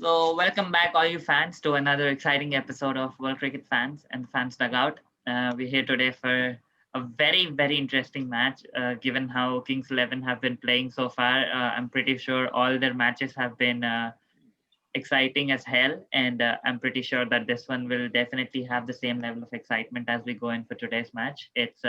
So, welcome back, all you fans, to another exciting episode of World Cricket Fans and Fans Dugout. We're here today for a very, very interesting match. Given how Kings 11 have been playing so far, I'm pretty sure all their matches have been exciting as hell, and I'm pretty sure that this one will definitely have the same level of excitement as we go in for today's match. It's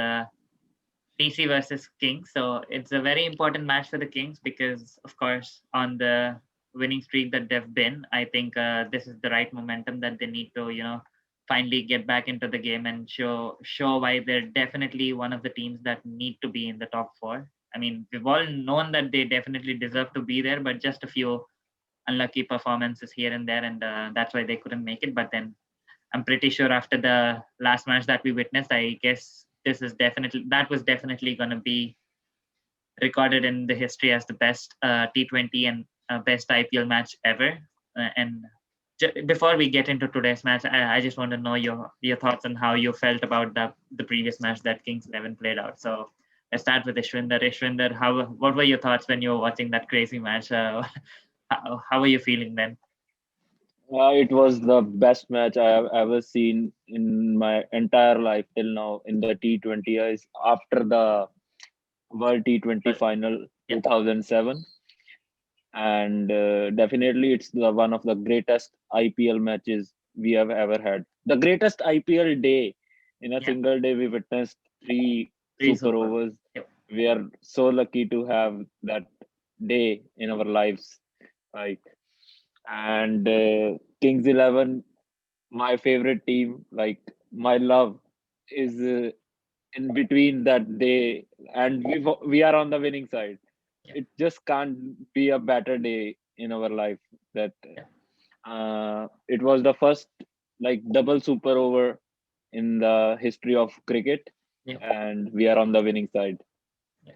DC versus Kings. So it's a very important match for the Kings because, of course, on the winning streak that they've been, I think this is the right momentum that they need to, finally get back into the game and show why they're definitely one of the teams that need to be in the top four. I mean, we've all known that they definitely deserve to be there, but just a few unlucky performances here and there, and that's why they couldn't make it. But then I'm pretty sure after the last match that we witnessed, I guess that was definitely going to be recorded in the history as the best T20 and best IPL match ever. And before we get into today's match, I just want to know your thoughts on how you felt about the previous match that Kings 11 played out. So let's start with Ishwinder. Ishwinder, what were your thoughts when you were watching that crazy match? How were you feeling then? It was the best match I have ever seen in my entire life till now in the T20 is after the World T20 But final yeah, 2007, and definitely it's one of the greatest IPL matches we have ever had. The greatest IPL day. In a yeah, single day we witnessed three three super super. overs. Yep. We are so lucky to have that day in our lives. Like, and Kings 11, my favorite team, like my love is in between that day, and we are on the winning side. Yeah, It just can't be a better day in our life. That yeah, it was the first like double super over in the history of cricket, yeah, and we are on the winning side. yeah.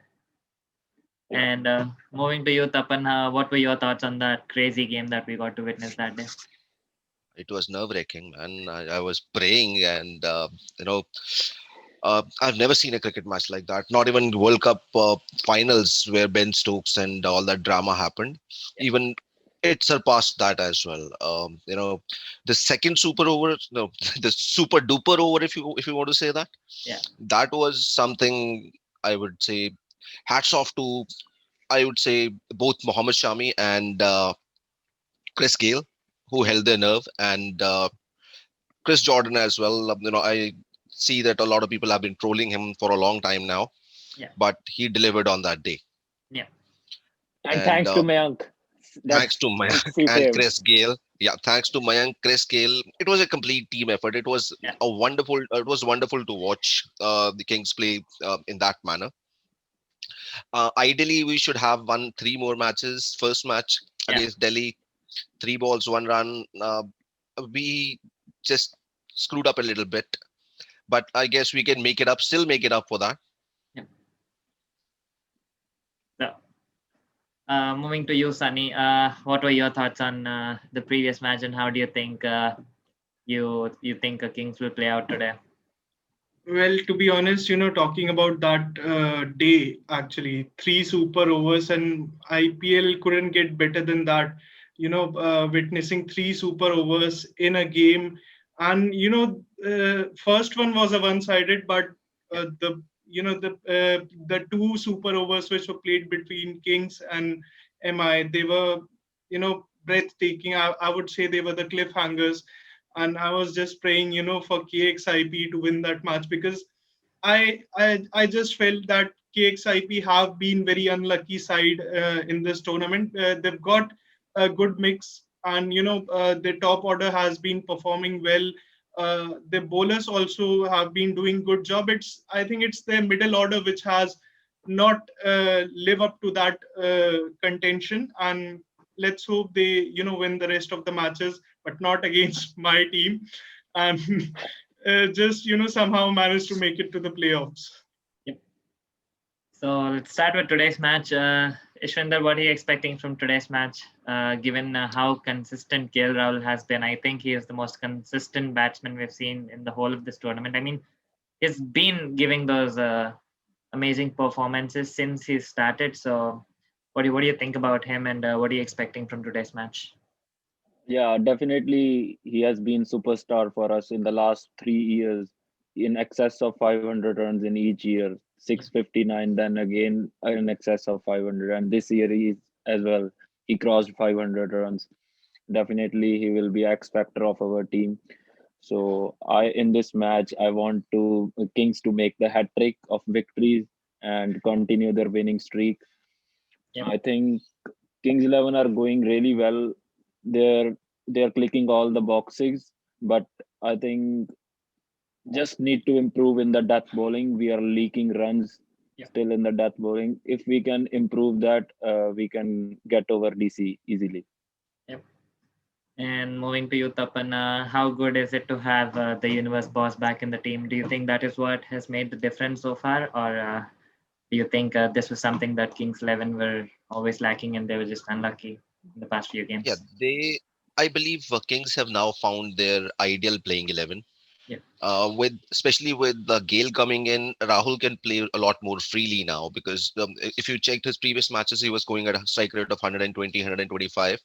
And moving to you, Tapan, what were your thoughts on that crazy game that we got to witness that day? It was nerve-wracking, man. I was praying, and I've never seen a cricket match like that. Not even World Cup finals where Ben Stokes and all that drama happened. Yeah, Even it surpassed that as well. The second super over, no, the super duper over, if you want to say that, yeah, that was something I would say. Hats off to, I would say, both Mohammad Shami and Chris Gale, who held their nerve, and Chris Jordan as well. I see that a lot of people have been trolling him for a long time now, yeah, but he delivered on that day. yeah, And And thanks to Mayank, thanks that's to Mayank and superb. Chris Gale. Yeah, thanks to Mayank, Chris Gale. It was a complete team effort. yeah, It was wonderful to watch the Kings play in that manner. Ideally, we should have won three more matches. First match yeah, against Delhi, 3 balls, 1 run. We just screwed up a little bit, but I guess we can make it up, still make it up for that. yeah. So, moving to you, Sunny, what were your thoughts on the previous match, and how do you think you think Kings will play out today? Well, to be honest, talking about that day, actually, three super overs and IPL couldn't get better than that. Witnessing three super overs in a game, and first one was a one-sided, but the two super overs which were played between Kings and MI, they were breathtaking. I would say they were the cliffhangers, and I was just praying, for KXIP to win that match because I just felt that KXIP have been very unlucky side in this tournament. They've got a good mix, and the top order has been performing well. The bowlers also have been doing good job. I think it's the middle order which has not live up to that contention, and let's hope they win the rest of the matches, but not against my team, and just somehow manage to make it to the playoffs. Yep. So let's start with today's match. Ishwinder, what are you expecting from today's match? Given how consistent KL Rahul has been, I think he is the most consistent batsman we've seen in the whole of this tournament. I mean, he's been giving those amazing performances since he started. So, what do you think about him, and what are you expecting from today's match? Yeah, definitely. He has been superstar for us in the last 3 years, in excess of 500 runs in each year, Yeah. 659, then again in excess of 500. And this year he is as well. He crossed 500 runs. Definitely, he will be X factor of our team. So I in this match, I want to Kings to make the hat trick of victories and continue their winning streak. Yep. I think Kings 11 are going really well. They're they're clicking all the boxes, but I think just need to improve in the death bowling. We are leaking runs Yeah. still in the death bowling. If we can improve that, we can get over DC easily. Yep. And moving to you, Tapan, how good is it to have the universe boss back in the team? Do you think that is what has made the difference so far, or do you think this was something that Kings 11 were always lacking and they were just unlucky in the past few Yeah, games? I believe Kings have now found their ideal playing 11. Yeah. With especially with the Gale coming in, Rahul can play a lot more freely now because if you checked his previous matches, he was going at a strike rate of 120, 125.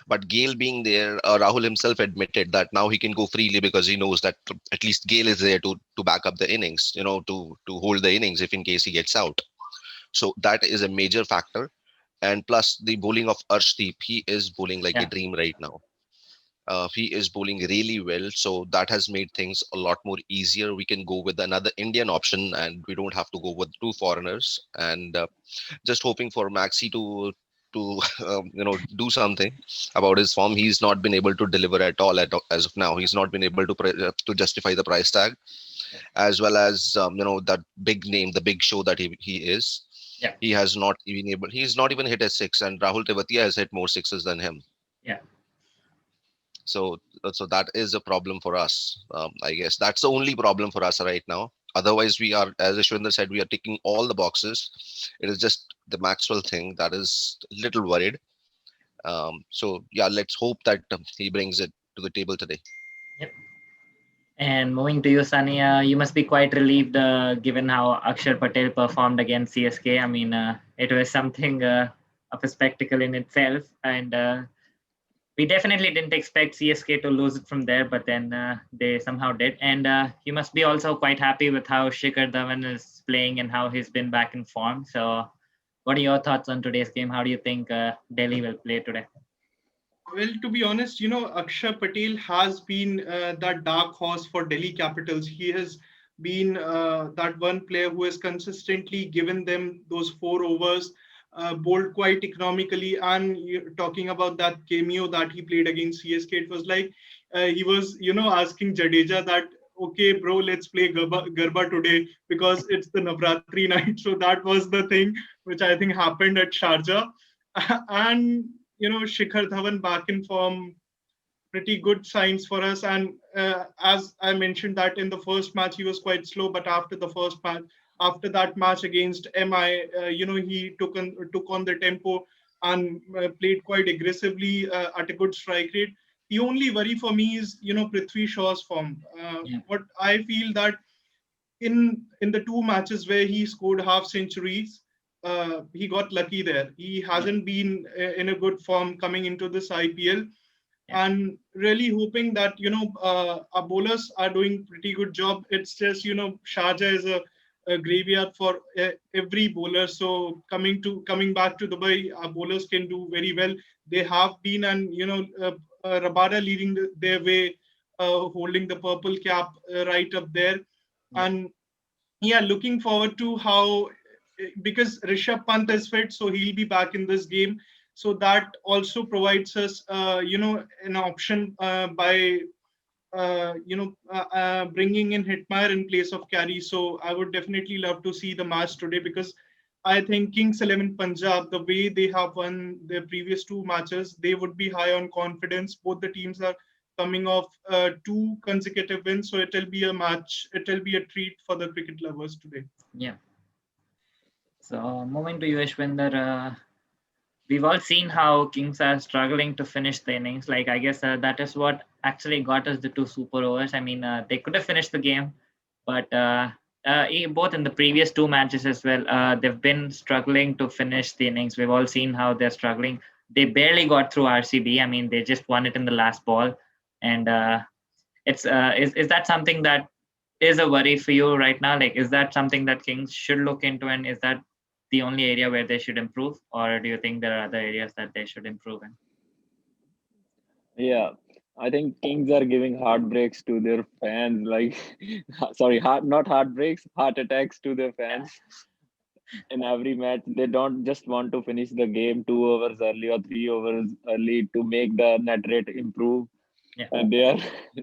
But Gale being there, Rahul himself admitted that now he can go freely because he knows that at least Gale is there to back up the innings, to hold the innings if in case he gets out. So that is a major factor. And plus the bowling of Arshdeep, he is bowling like a Yeah. dream right now. He is bowling really well, so that has made things a lot more easier. We can go with another Indian option, and we don't have to go with two foreigners. And just hoping for Maxi to do something about his form. He's not been able to deliver at all as of now. He's not been able to justify the price tag, Yeah. as well as that big name, the big show that he is. Yeah. He has not even able. He's not even hit a six, and Rahul Tevatia has hit more sixes than him. Yeah. So that is a problem for us. I guess that's the only problem for us right now. Otherwise, we are, as Ashwinder said, we are ticking all the boxes. It is just the Maxwell thing that is a little worried. So yeah, let's hope that he brings it to the table today. Yep. And moving to you, Sunny, you must be quite relieved given how Akshar Patel performed against CSK. I mean, it was something of a spectacle in itself. And we definitely didn't expect CSK to lose it from there, but then they somehow did. And you must be also quite happy with how Shikhar Dhawan is playing and how he's been back in form. So, what are your thoughts on today's game? How do you think Delhi will play today? Well, to be honest, Akshay Patel has been that dark horse for Delhi Capitals. He has been that one player who has consistently given them those 4 overs, bowled quite economically. And talking about that cameo that he played against CSK, it was like he was, asking Jadeja that, okay, bro, let's play Garba today because it's the Navratri night. So that was the thing which I think happened at Sharjah. And Shikhar Dhawan back in form, pretty good signs for us. And as I mentioned that in the first match he was quite slow, but after that match against MI, he took on the tempo and played quite aggressively at a good strike rate. The only worry for me is Prithvi Shaw's form. Yeah. What I feel that in the 2 matches where he scored half centuries, he got lucky there. He Yeah. hasn't been in a good form coming into this IPL, Yeah. and really hoping that our bowlers are doing pretty good job. It's just Sharjah is a graveyard for every bowler. So coming back to Dubai, our bowlers can do very well. They have been, and Rabada leading their way, holding the purple cap right up there. Yeah. And yeah, looking forward to how, because Rishabh Pant is fit, so he'll be back in this game. So that also provides us, an option by bringing in Hitmire in place of Carey. So I would definitely love to see the match today, because I think Kings 11 Punjab, the way they have won their previous 2 matches, they would be high on confidence. Both the teams are coming off 2 consecutive wins, so it'll be a match. It'll be a treat for the cricket lovers today. Yeah. So, moving to you, Ashwinder, we've all seen how Kings are struggling to finish the innings. Like, I guess that is what actually got us the 2 super overs. I mean, they could have finished the game, but both in the previous 2 matches as well, they've been struggling to finish the innings. We've all seen how they're struggling. they barely got through RCB. I mean, they just won it in the last ball, and it's is that something that is a worry for you right now? Like, is that something that Kings should look into, and is that the only area where they should improve, or do you think there are other areas that they should improve in? Yeah, I think Kings are giving heartbreaks to their fans. Like, sorry, not heartbreaks, heart attacks to their Yeah, fans in every match. They don't just want to finish the game 2 hours early or 3 hours early to make the net rate improve. yeah, And they are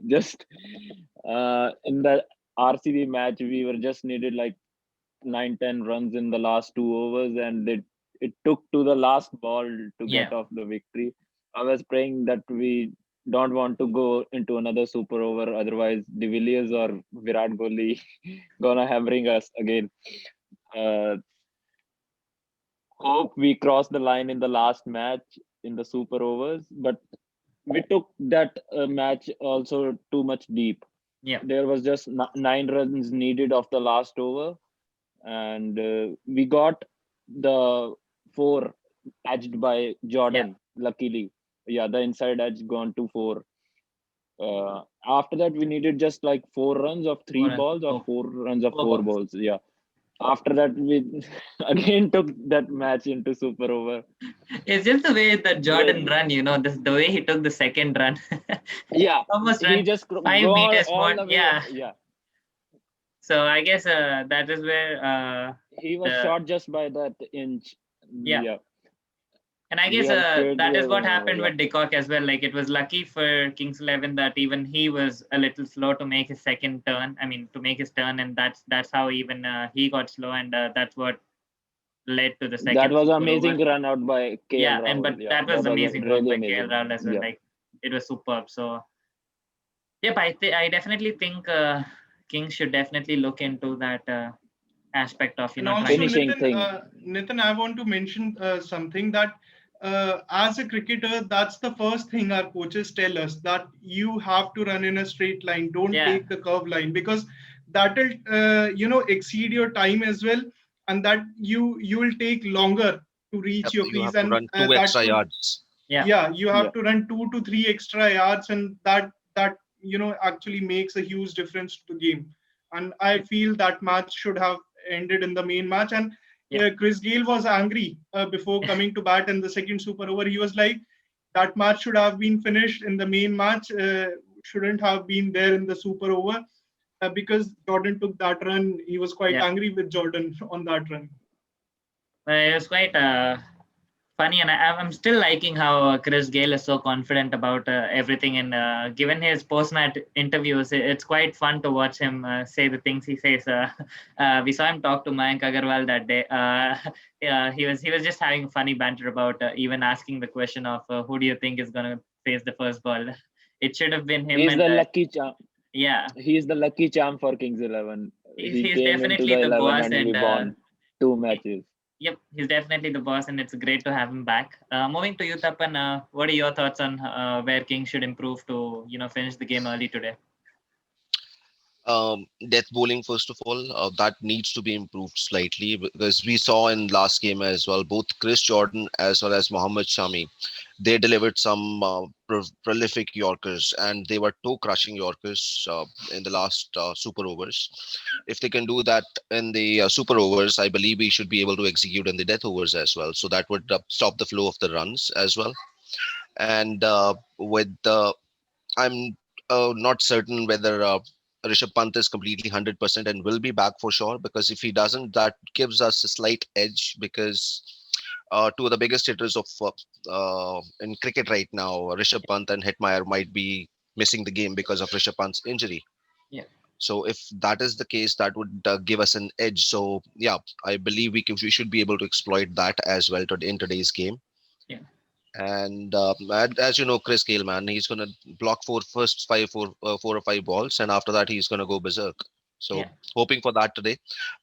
just in the RCB match, we were just needed like 9-10 runs in the last 2 overs, and it took to the last ball to yeah. get off the victory. I was praying that we don't want to go into another super over, otherwise De Villiers or Virat Kohli gonna hammering us again. Uh, Hope we cross the line in the last match in the super overs, but we took that match also too much deep. Yeah, There was just 9 runs needed of the last over, and we got the four edged by yeah. Jordan. Luckily, yeah, the inside edge gone to four. After that, we needed just like 4 runs of three Four and balls or four, 4 runs of four four balls. balls. Yeah. After that, we again took that match into super over. It's just the way that Jordan With run, the way he took the second run, yeah, almost he ran just five go meters all more. the way. Yeah. Yeah, So I guess that is where he was the shot just by that inch. yeah. Yeah, And I we guess have cleared that the is what over. happened Yeah, with Decock as well. Like, it was lucky for Kings 11 that even he was a little slow to make his second turn. I mean, to make his turn, and that's how even he got slow, and that's what led to the that second was super over. amazing run out by KL Yeah, and Rahul. but Yeah, that was that was amazing work really by KL amazing. Rahul as well. Yeah. Like, it was superb. So yep, I definitely think Kings should definitely look into that aspect of And also, trying to. Finishing thing. Nitin, I want to mention something that as a cricketer, that's the first thing our coaches tell us, that you have to run in a straight line. Don't Yeah, take the curve line, because that will, exceed your time as well, and that you will take longer to reach Yep, your you crease, have to and run two that extra could, yards. yeah, yeah, you Yeah. have to run 2 to 3 extra yards, and that actually makes a huge difference to the game. And I yeah, feel that match should have ended in the main match. And yeah, Chris Gayle was angry before coming to bat in the second super over. He was like, that match should have been finished in the main match, shouldn't have been there in the super over, because Jordan took that run. He was quite yeah. angry with Jordan on that run. It was quite funny, and I'm still liking how Chris Gayle is so confident about everything. And given his post-match interviews, it's quite fun to watch him say the things he says. We saw him talk to Mayank Agarwal that day. Yeah, he was just having a funny banter about even asking the question of who do you think is going to face the first ball. It should have been him, He's and the lucky charm. yeah, He's the lucky charm for Kings 11. He he's came into definitely the the 11 boss, and we and won 2 matches. yep, he's definitely the boss, and it's great to have him back. Moving to you, Tapan, what are your thoughts on where Kings should improve to, finish the game early today? Death bowling, first of all, that needs to be improved slightly, because we saw in last game as well, both Chris Jordan as well as Mohammad Shami, they delivered some prolific Yorkers, and they were toe crushing Yorkers in the last super overs. If they can do that in the super overs, I believe we should be able to execute in the death overs as well. So that would stop the flow of the runs as well. And with I'm not certain whether Rishabh Pant is completely 100% and will be back for sure, because if he doesn't, that gives us a slight edge, because two of the biggest hitters of in cricket right now, Rishabh Pant and Hetmeyer, might be missing the game because of Rishabh Pant's injury. Yeah, So if that is the case, that would give us an edge. So yeah, I believe we should be able to exploit that as well in today's game. yeah, And as you know, Chris Gale, man, he's gonna block four or five balls, and after that he's gonna go berserk. So yeah, hoping for that today.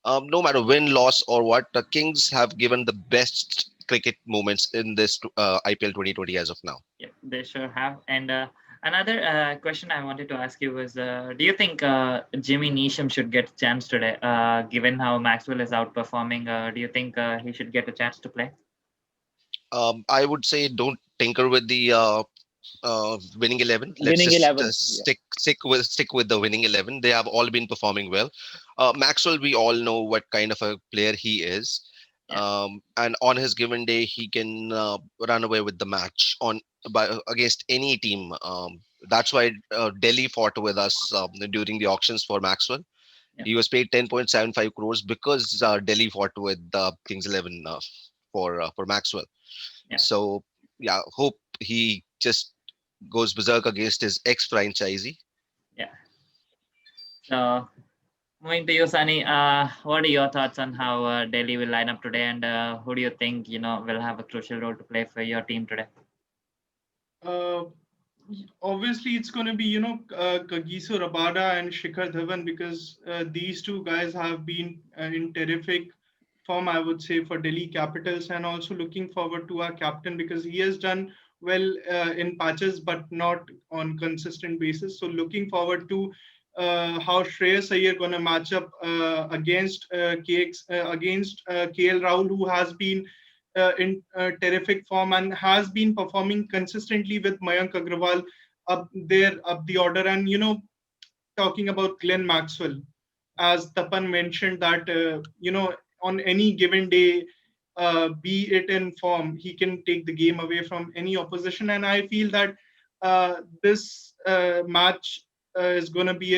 No matter win, loss, or what, the Kings have given the best cricket moments in this IPL 2020 as of now. yeah, they sure have. And another question I wanted to ask you was, do you think Jimmy Neesham should get a chance today, given how Maxwell is outperforming? Do you think he should get a chance to play? I would say don't tinker with the winning 11. Let's Winning just 11. Yeah. stick with the winning 11. They have all been performing well. Maxwell, we all know what kind of a player he is, Yeah, and on his given day, he can run away with the match on by against any team. That's why Delhi fought with us during the auctions for Maxwell. yeah, He was paid 10.75 crores because Delhi fought with Kings 11 for Maxwell. yeah, So yeah, hope he just goes berserk against his ex franchisee. yeah. So moving to you, Sunny, what are your thoughts on how Delhi will line up today, and who do you think will have a crucial role to play for your team today? Uh, Obviously, it's going to be, Kagiso Rabada and Shikhar Dhawan, because these two guys have been in terrific form, I would say, for Delhi Capitals. And also looking forward to our captain, because he has done well in patches, but not on consistent basis. So looking forward to how Shreyas Iyer going to match up against KL Rahul, who has been in terrific form and has been performing consistently with Mayank Agrawal up the order. And talking about Glenn Maxwell, as Tapan mentioned, that on any given day, be it in form, he can take the game away from any opposition. And I feel that this match is going to be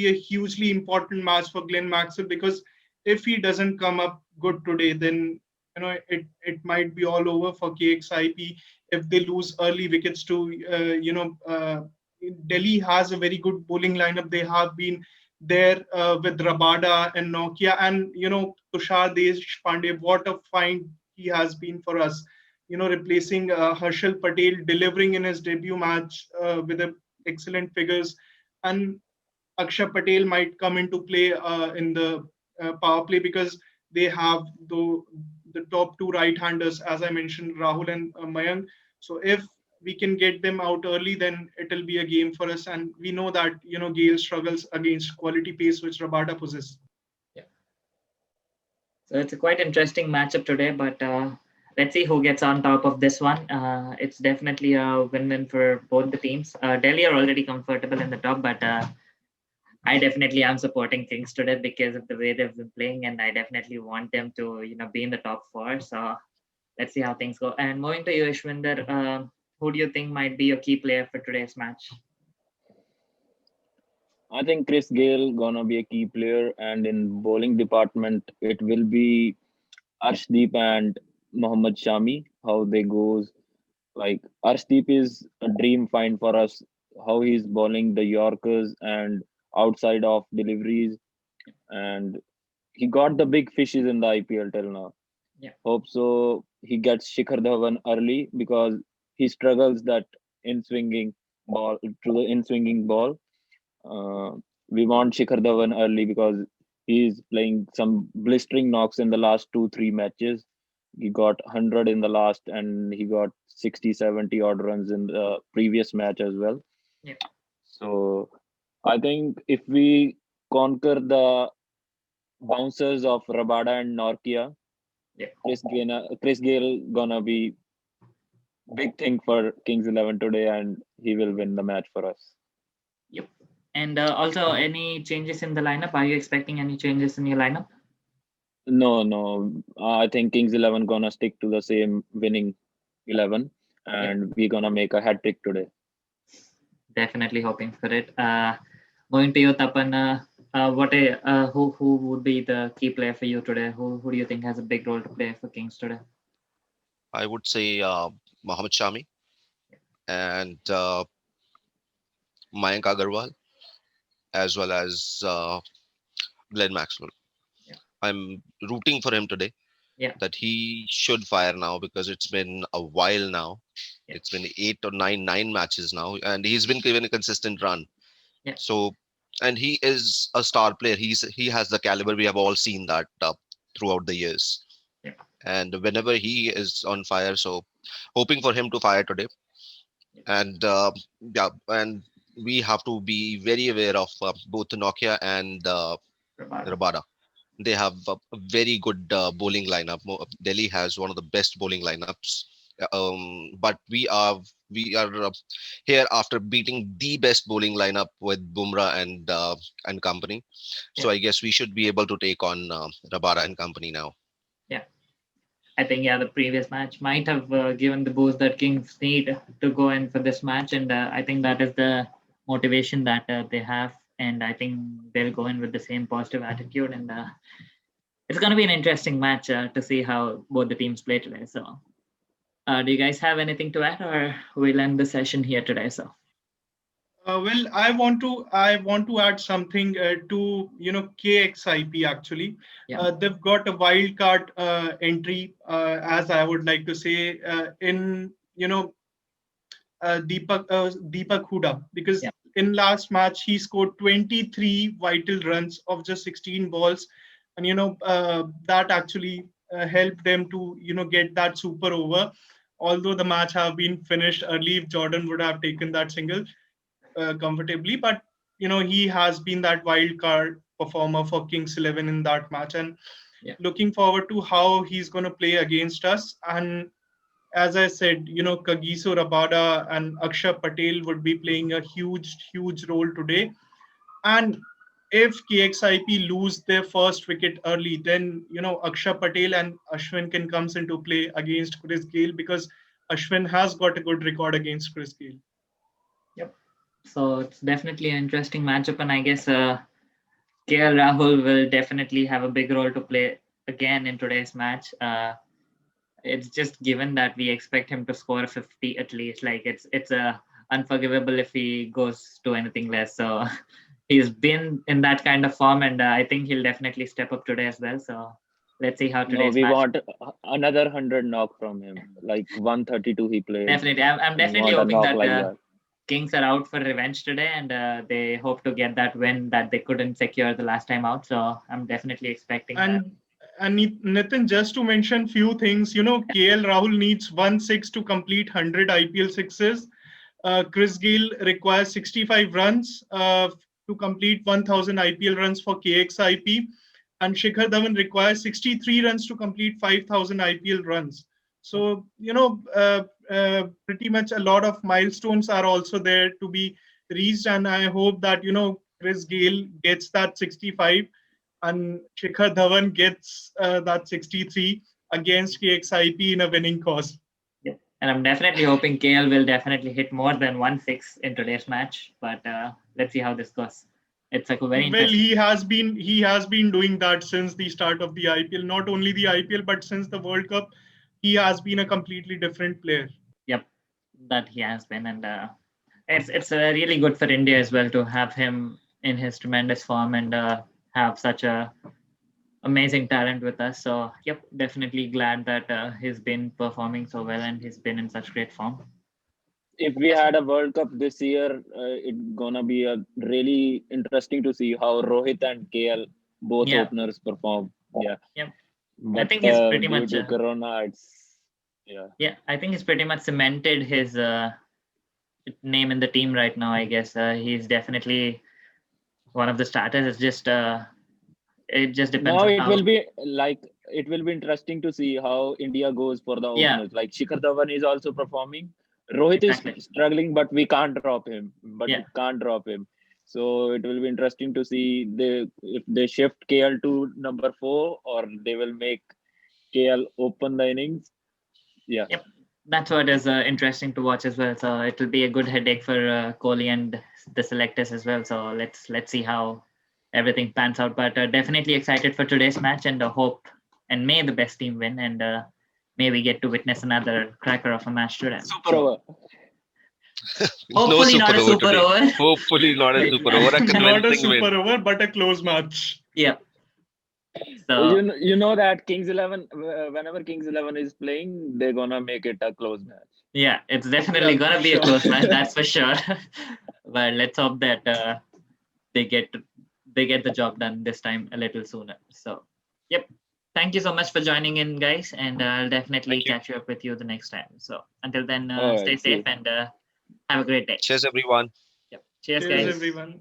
a hugely important match for Glenn Maxwell, because if he doesn't come up good today, then it might be all over for KXIP if they lose early wickets to Delhi has a very good bowling lineup. They have been there with Rabada and Nokia, and Tushar Deshpande. What a find he has been for us. Replacing Harshal Patel, delivering in his debut match with excellent figures, and Akshay Patel might come into play in the power play, because they have the top two right-handers, as I mentioned, Rahul and Mayank. So if we can get them out early, then it'll be a game for us. And we know that Gale struggles against quality pace, which Rabada possesses. Yeah. So it's a quite interesting matchup today, but let's see who gets on top of this one. It's definitely a win-win for both the teams. Delhi are already comfortable in the top, but I definitely am supporting Kings today because of the way they've been playing, and I definitely want them to be in the top four. So let's see how things go. And moving to you, Ishwinder, who do you think might be a key player for today's match? I think Chris Gale gonna be a key player, and in bowling department, it will be Arshdeep and Mohammad Shami. How they goes, like Arshdeep is a dream find for us. How he's bowling the Yorkers and outside of deliveries, and he got the big fishes in the IPL till now. Yeah, Hope so. He gets Shikhar Dhawan early because he struggles that in swinging ball to the in swinging ball. Uh, we want Shikhar Dhawan early because he's playing some blistering knocks in the last 2 3 matches. He got 100 in the last, and he got 60 70 odd runs in the previous match as well. yeah, So I think if we conquer the bouncers of Rabada and Norkia, yeah. Chris Gale gonna be big thing for Kings 11 today, and he will win the match for us. Yep. And also, any changes in the lineup? Are you expecting any changes in your lineup? No, no. I think Kings 11 gonna stick to the same winning 11, Yep. and we're gonna make a hat trick today. Definitely hoping for it. Going to you, Tapan. Who would be the key player for you today? Who do you think has a big role to play for Kings today? I would say Mohammad Shami and Mayank Agarwal, as well as Glenn Maxwell. Yeah, I'm rooting for him today, yeah, that he should fire now, because it's been a while now. yeah, It's been nine matches now, and he's been given a consistent run. yeah, So, and he is a star player. He has the caliber. We have all seen that throughout the years. yeah, And whenever he is on fire, so hoping for him to fire today. yeah. And yeah, and we have to be very aware of both Nokia and Rabada. Rabada. They have a very good bowling lineup. Delhi has one of the best bowling lineups. But we are here after beating the best bowling lineup with Bumrah and company. So Yeah. I guess we should be able to take on Rabada and company now. Yeah. I think the previous match might have given the boost that Kings need to go in for this match, and I think that is the motivation that they have, and I think they'll go in with the same positive attitude, and it's going to be an interesting match to see how both the teams play today. So, do you guys have anything to add, or we'll end the session here today? So, Well, I want to add something to KXIP actually. yeah, They've got a wild card entry, as I would like to say, in Deepak Huda, because yeah, in last match he scored 23 vital runs of just 16 balls, and that actually helped them to get that super over. Although the match have been finished early, if Jordan would have taken that single comfortably, but he has been that wild card performer for Kings 11 in that match, and yeah, looking forward to how he's going to play against us. And as I said, Kagiso Rabada and Akshay Patel would be playing a huge role today. And if KXIP lose their first wicket early, then Akshay Patel and Ashwin can comes into play against Chris Gale, because Ashwin has got a good record against Chris Gale. yep. So it's definitely an interesting matchup, and I guess KL Rahul will definitely have a big role to play again in today's match. It's just given that we expect him to score 50 at least. Like it's unforgivable if he goes to anything less. So he's been in that kind of form, and I think he'll definitely step up today as well. So let's see how No, today's we match. want another 100 knock from him. Like 132 he played. Definitely, I'm We definitely want a hoping knock that like that. Kings are out for revenge today, and they hope to get that win that they couldn't secure the last time out. So I'm definitely expecting that. And Nitin, just to mention few things, KL Rahul needs 1 6 to complete 100 IPL sixes. Chris Gayle requires 65 runs to complete 1,000 IPL runs for KXIP, and Shikhar Dhawan requires 63 runs to complete 5,000 IPL runs. So pretty much a lot of milestones are also there to be reached, and I hope that Chris Gayle gets that 65 and Shikhar Dhawan gets that 63 against KXIP in a winning cause. Yeah. And I'm definitely hoping KL will definitely hit more than 1 6 in today's match. But let's see how this goes. It's like a very Well, interesting. he has been doing that since the start of the IPL. Not only the IPL, but since the World Cup, he has been a completely different player. Yep, that he has been, and it's really good for India as well to have him in his tremendous form and have such a amazing talent with us. So yep, definitely glad that he's been performing so well and he's been in such great form. If we had a World Cup this year, it's gonna be a really interesting to see how Rohit and KL both Yeah, openers perform. Yeah, yep. I but think he's pretty due much to Corona, it's yeah. yeah. I think he's pretty much cemented his name in the team right now. I guess he's definitely one of the starters. It's just it just depends Now on it how. will be like it will be interesting to see how India goes for the Yeah, openers. Like Shikhar Dhawan is also performing. Rohit is exactly. struggling, but we can't drop him. But Yeah, we can't drop him. So it will be interesting to see if they shift KL to number 4 or they will make KL open the innings. Yeah. yep. That's what is interesting to watch as well. So it will be a good headache for Kohli and the selectors as well. So let's see how everything pans out. But definitely excited for today's match and hope and may the best team win and may we get to witness another cracker of a match today. Super over. No Hopefully not super a over super today. over. Hopefully not a super over. A Not a convincing win. super over, but a close match. Yeah. You So know, you know that Kings 11, whenever Kings 11 is playing, they're gonna make it a close match. yeah, it's definitely Yeah, gonna be a sure. close match, that's for sure. But let's hope that they get they get the job done this time a little sooner. So yep. Thank you so much for joining in, guys, and I'll definitely Thank you. catch you up with you the next time. So until then, All stay right, see safe you. and have a great day. Cheers, everyone. Yep. Cheers, Cheers, guys. Cheers. everyone.